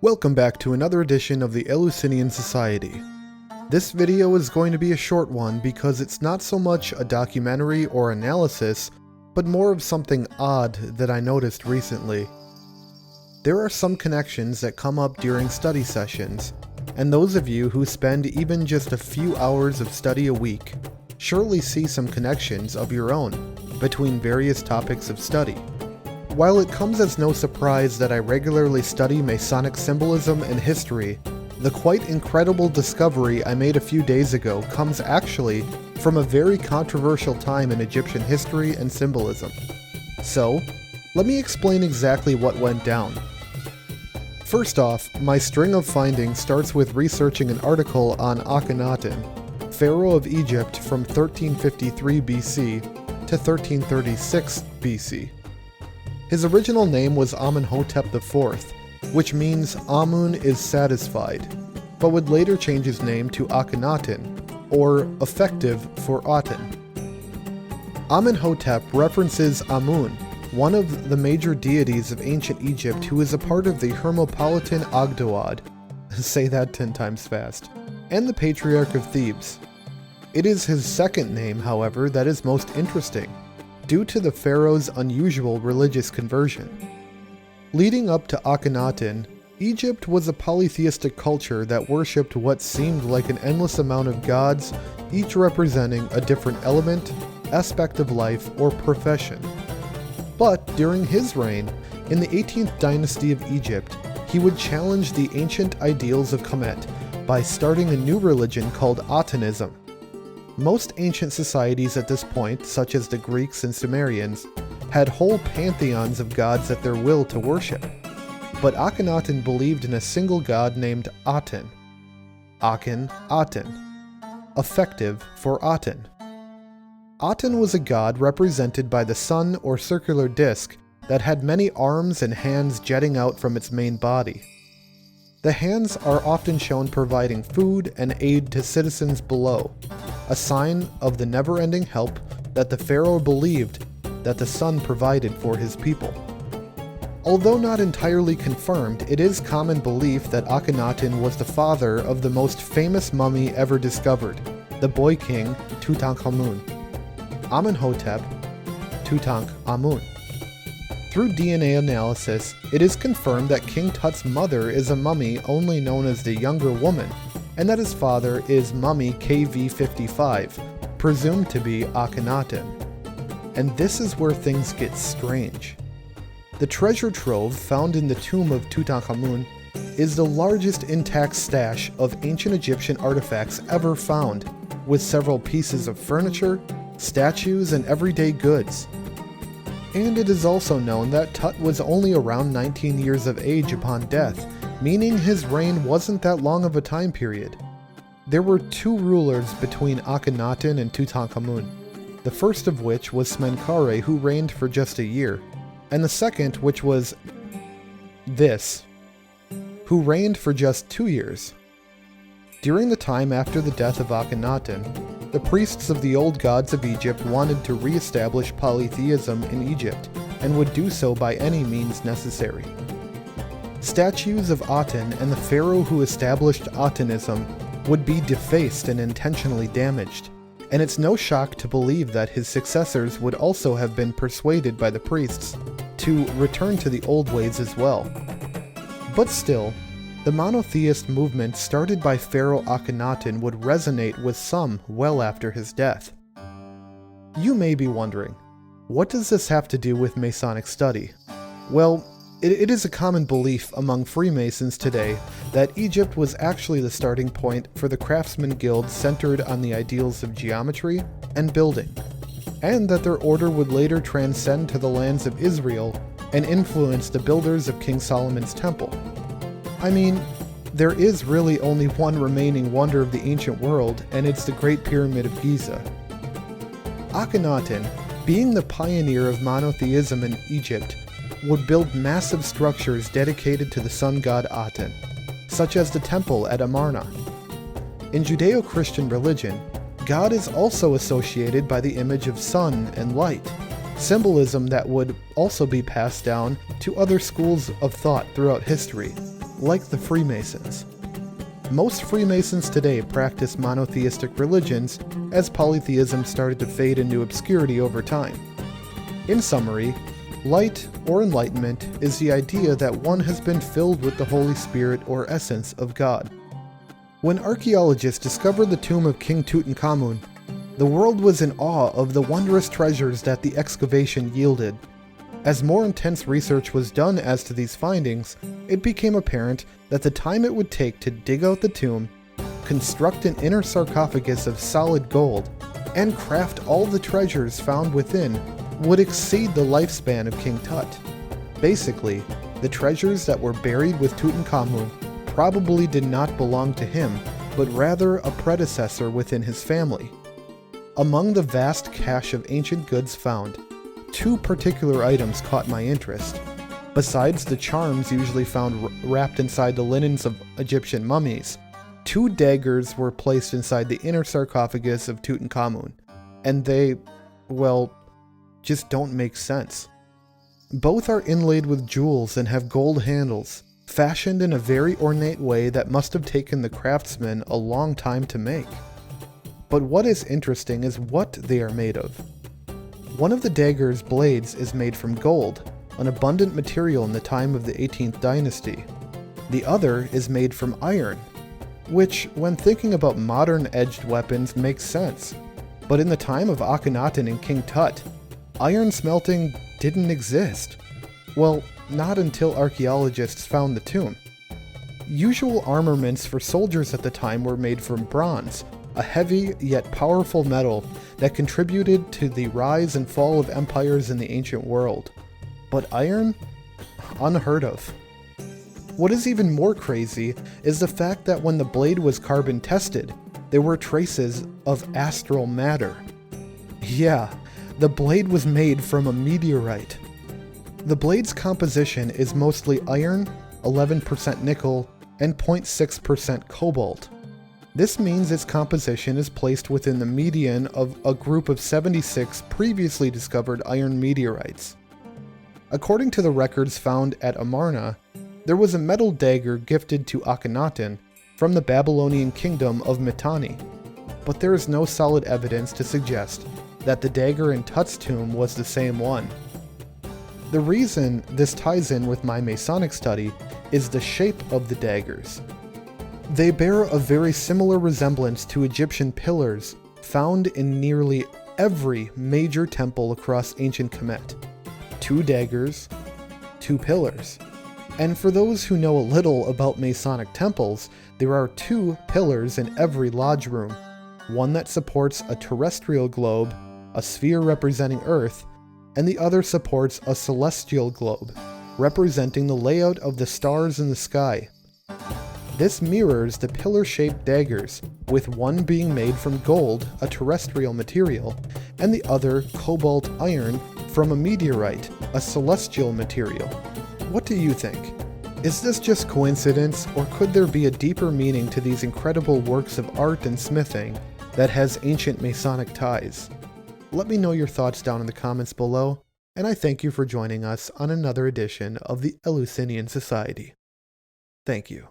Welcome back to another edition of the Eleusinian Society. This video is going to be a short one because it's not so much a documentary or analysis, but more of something odd that I noticed recently. There are some connections that come up during study sessions, and those of you who spend even just a few hours of study a week surely see some connections of your own between various topics of study. While it comes as no surprise that I regularly study Masonic symbolism and history, the quite incredible discovery I made a few days ago comes actually from a very controversial time in Egyptian history and symbolism. So, let me explain exactly what went down. First off, my string of findings starts with researching an article on Akhenaten, Pharaoh of Egypt from 1353 BC to 1336 BC. His original name was Amenhotep IV, which means Amun is satisfied, but would later change his name to Akhenaten, or effective for Aten. Amenhotep references Amun, one of the major deities of ancient Egypt who is a part of the Hermopolitan Ogdoad, say that 10 times fast, and the Patriarch of Thebes. It is his second name, however, that is most interesting, due to the pharaoh's unusual religious conversion. Leading up to Akhenaten, Egypt was a polytheistic culture that worshipped what seemed like an endless amount of gods, each representing a different element, aspect of life, or profession. But during his reign, in the 18th dynasty of Egypt, he would challenge the ancient ideals of Kemet by starting a new religion called Atenism. Most ancient societies at this point, such as the Greeks and Sumerians, had whole pantheons of gods at their will to worship. But Akhenaten believed in a single god named Aten. Aten, effective for Aten. Aten was a god represented by the sun or circular disc that had many arms and hands jetting out from its main body. The hands are often shown providing food and aid to citizens below, a sign of the never-ending help that the pharaoh believed that the sun provided for his people. Although not entirely confirmed, it is common belief that Akhenaten was the father of the most famous mummy ever discovered, the boy king Tutankhamun. Amenhotep, Tutankhamun. Through DNA analysis, it is confirmed that King Tut's mother is a mummy only known as the Younger Woman, and that his father is Mummy KV55, presumed to be Akhenaten. And this is where things get strange. The treasure trove found in the tomb of Tutankhamun is the largest intact stash of ancient Egyptian artifacts ever found, with several pieces of furniture, statues, and everyday goods. And it is also known that Tut was only around 19 years of age upon death, meaning his reign wasn't that long of a time period. There were two rulers between Akhenaten and Tutankhamun, the first of which was Smenkhare, who reigned for just a year, and the second, which was this, who reigned for just 2 years. During the time after the death of Akhenaten, the priests of the old gods of Egypt wanted to re-establish polytheism in Egypt, and would do so by any means necessary. Statues of Aten and the pharaoh who established Atenism would be defaced and intentionally damaged, and it's no shock to believe that his successors would also have been persuaded by the priests to return to the old ways as well. But still, the monotheist movement started by Pharaoh Akhenaten would resonate with some well after his death. You may be wondering, what does this have to do with Masonic study? Well, it is a common belief among Freemasons today that Egypt was actually the starting point for the craftsman guild centered on the ideals of geometry and building, and that their order would later transcend to the lands of Israel and influence the builders of King Solomon's temple. I mean, there is really only one remaining wonder of the ancient world, and it's the Great Pyramid of Giza. Akhenaten, being the pioneer of monotheism in Egypt, would build massive structures dedicated to the sun god Aten, such as the temple at Amarna. In Judeo-Christian religion, God is also associated by the image of sun and light, symbolism that would also be passed down to other schools of thought throughout history, like the Freemasons. Most Freemasons today practice monotheistic religions as polytheism started to fade into obscurity over time. In summary, light or enlightenment is the idea that one has been filled with the Holy Spirit or essence of God. When archaeologists discovered the tomb of King Tutankhamun, the world was in awe of the wondrous treasures that the excavation yielded. As more intense research was done as to these findings, it became apparent that the time it would take to dig out the tomb, construct an inner sarcophagus of solid gold, and craft all the treasures found within would exceed the lifespan of King Tut. Basically, the treasures that were buried with Tutankhamun probably did not belong to him, but rather a predecessor within his family. Among the vast cache of ancient goods found, two particular items caught my interest. Besides the charms usually found wrapped inside the linens of Egyptian mummies, two daggers were placed inside the inner sarcophagus of Tutankhamun, and they, well, just don't make sense. Both are inlaid with jewels and have gold handles, fashioned in a very ornate way that must have taken the craftsman a long time to make. But what is interesting is what they are made of. One of the dagger's blades is made from gold, an abundant material in the time of the 18th dynasty. The other is made from iron, which, when thinking about modern edged weapons, makes sense. But in the time of Akhenaten and King Tut, iron smelting didn't exist. Well, not until archaeologists found the tomb. Usual armaments for soldiers at the time were made from bronze, a heavy yet powerful metal that contributed to the rise and fall of empires in the ancient world. But iron? Unheard of. What is even more crazy is the fact that when the blade was carbon tested, there were traces of astral matter. Yeah, the blade was made from a meteorite. The blade's composition is mostly iron, 11% nickel, and 0.6% cobalt. This means its composition is placed within the median of a group of 76 previously discovered iron meteorites. According to the records found at Amarna, there was a metal dagger gifted to Akhenaten from the Babylonian kingdom of Mitanni, but there is no solid evidence to suggest that the dagger in Tut's tomb was the same one. The reason this ties in with my Masonic study is the shape of the daggers. They bear a very similar resemblance to Egyptian pillars found in nearly every major temple across ancient Kemet. Two daggers, two pillars. And for those who know a little about Masonic temples, there are two pillars in every lodge room, one that supports a terrestrial globe, a sphere representing Earth, and the other supports a celestial globe, representing the layout of the stars in the sky. This mirrors the pillar-shaped daggers, with one being made from gold, a terrestrial material, and the other cobalt iron from a meteorite, a celestial material. What do you think? Is this just coincidence, or could there be a deeper meaning to these incredible works of art and smithing that has ancient Masonic ties? Let me know your thoughts down in the comments below, and I thank you for joining us on another edition of the Eleusinian Society. Thank you.